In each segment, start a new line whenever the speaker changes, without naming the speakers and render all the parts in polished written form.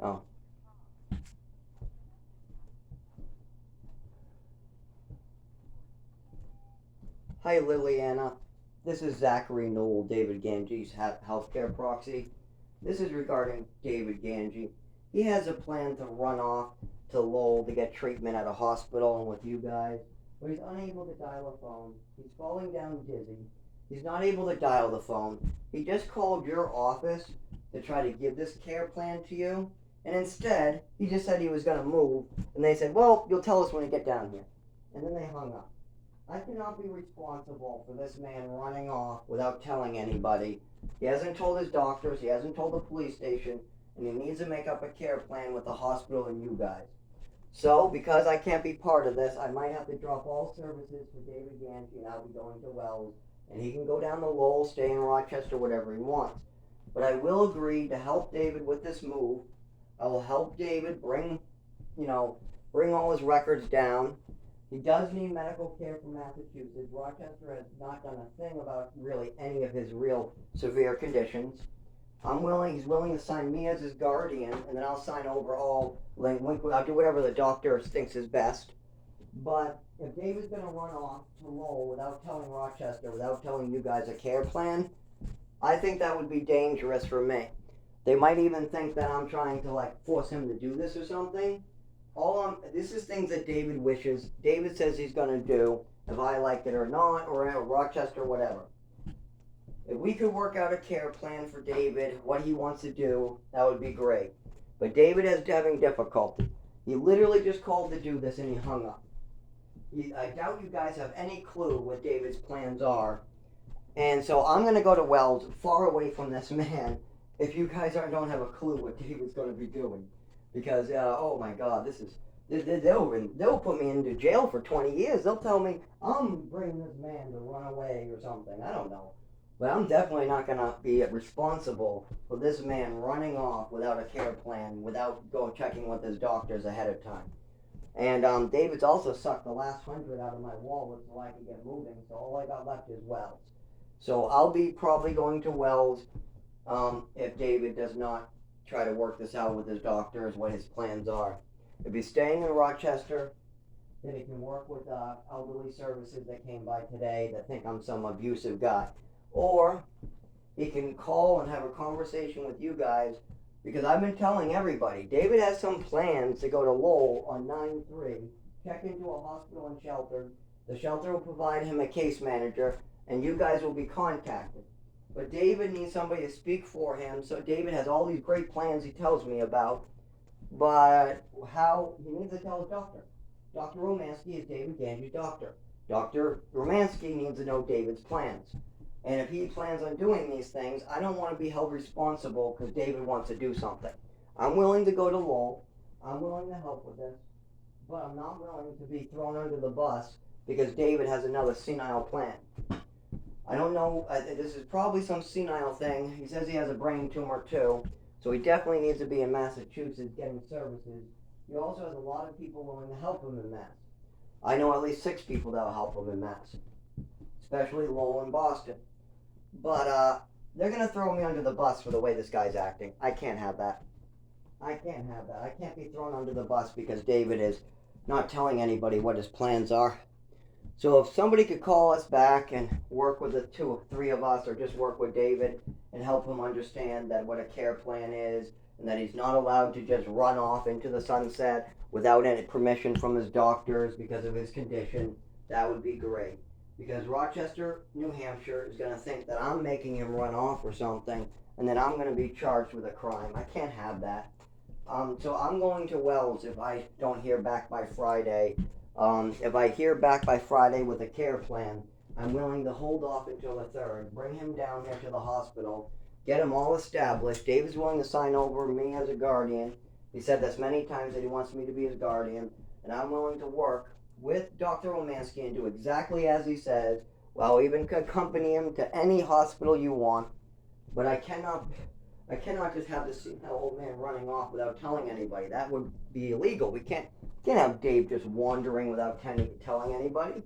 Oh. Hi, Liliana. This is Zachary Newell, David Ganji's healthcare proxy. This is regarding David Ganji. He has a plan to run off to Lowell to get treatment at a hospital and with you guys, but he's unable to dial a phone. He's falling down dizzy. He's not able to dial the phone. He just called your office to try to give this care plan to you, and instead, he just said he was going to move, and they said, well, you'll tell us when you get down here. And then they hung up. I cannot be responsible for this man running off without telling anybody. He hasn't told his doctors, he hasn't told the police station, and he needs to make up a care plan with the hospital and you guys. So, because I can't be part of this, I might have to drop all services for David Ganji, and I'll be going to Wells, and he can go down to Lowell, stay in Rochester, whatever he wants. But I will agree to help David with this move. I will help David bring all his records down. He does need medical care from Massachusetts. Rochester has not done a thing about really any of his real severe conditions. He's willing to sign me as his guardian, and then I'll sign over all, I'll do whatever the doctor thinks is best. But if David's gonna run off to Lowell without telling Rochester, without telling you guys a care plan, I think that would be dangerous for me. They might even think that I'm trying to force him to do this or something. This is things that David wishes. David says he's gonna do, if I like it or not, or Rochester, whatever. If we could work out a care plan for David, what he wants to do, that would be great. But David is having difficulty. He literally just called to do this and he hung up. I doubt you guys have any clue what David's plans are. And so I'm gonna go to Wells, far away from this man, if you guys don't have a clue what David's gonna be doing. Because oh my God, they'll put me into jail for 20 years. They'll tell me I'm bringing this man to run away or something. I don't know, but I'm definitely not gonna be responsible for this man running off without a care plan, without checking with his doctors ahead of time. And David's also sucked the last 100 out of my wallet so I can get moving. So all I got left is Wells. So I'll be probably going to Wells if David does not try to work this out with his doctors, what his plans are. If he's staying in Rochester, then he can work with elderly services that came by today that think I'm some abusive guy. Or he can call and have a conversation with you guys, because I've been telling everybody, David has some plans to go to Lowell on 9/3, check into a hospital and shelter. The shelter will provide him a case manager, and you guys will be contacted. But David needs somebody to speak for him, so David has all these great plans he tells me about, but how he needs to tell his doctor. Dr. Romansky is David Ganji's doctor. Dr. Romansky needs to know David's plans. And if he plans on doing these things, I don't want to be held responsible because David wants to do something. I'm willing to go to Lowell. I'm willing to help with this, but I'm not willing to be thrown under the bus because David has another senile plan. I don't know, this is probably some senile thing. He says he has a brain tumor too, so he definitely needs to be in Massachusetts getting services. He also has a lot of people willing to help him in Mass. I know at least 6 people that will help him in Mass, especially Lowell and Boston. But they're gonna throw me under the bus for the way this guy's acting. I can't have that. I can't have that. I can't be thrown under the bus because David is not telling anybody what his plans are. So if somebody could call us back and work with the 2 or 3 of us, or just work with David and help him understand that what a care plan is, and that he's not allowed to just run off into the sunset without any permission from his doctors because of his condition, that would be great. Because Rochester, New Hampshire is going to think that I'm making him run off or something, and then I'm going to be charged with a crime. I can't have that. So I'm going to Wells if I don't hear back by Friday. If I hear back by Friday with a care plan, I'm willing to hold off until the 3rd, bring him down here to the hospital, get him all established. David's willing to sign over me as a guardian. He said this many times that he wants me to be his guardian, and I'm willing to work with Dr. Romansky and do exactly as he says. Well, even accompany him to any hospital you want, but I cannot just have this old man running off without telling anybody. That would be illegal. We can't have Dave just wandering without telling anybody.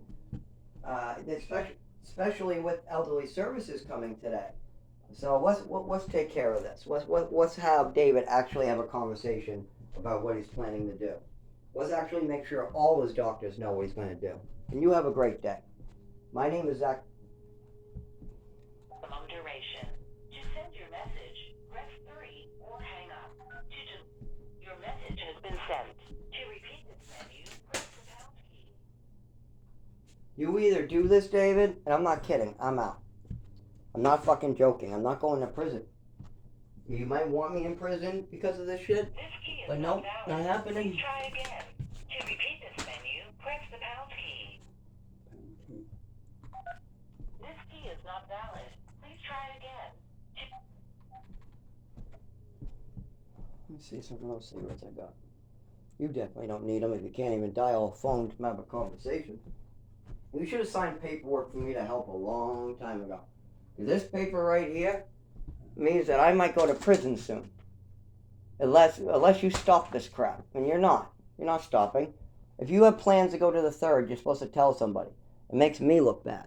Especially with elderly services coming today. So let's take care of this. Let's have David actually have a conversation about what he's planning to do. Let's actually make sure all his doctors know what he's going to do. And you have a great day. My name is Zach.
Duration. To send your message, press 3 or hang up. Your message has been sent. To repeat this menu, press the pound key.
You either do this, David, and I'm not kidding, I'm out. I'm not fucking joking. I'm not going to prison. You might want me in prison because of this shit,
This key is
but
not
nope,
valid.
not happening.
Please try again. To repeat this menu, press the pound key. This key is not valid. Please try again.
Let me see some of those cigarettes I got. You definitely don't need them if you can't even dial a phone to have a conversation. You should have signed paperwork for me to help a long time ago. This paper right here means that I might go to prison soon. Unless you stop this crap. And you're not. You're not stopping. If you have plans to go to the 3rd, you're supposed to tell somebody. It makes me look bad.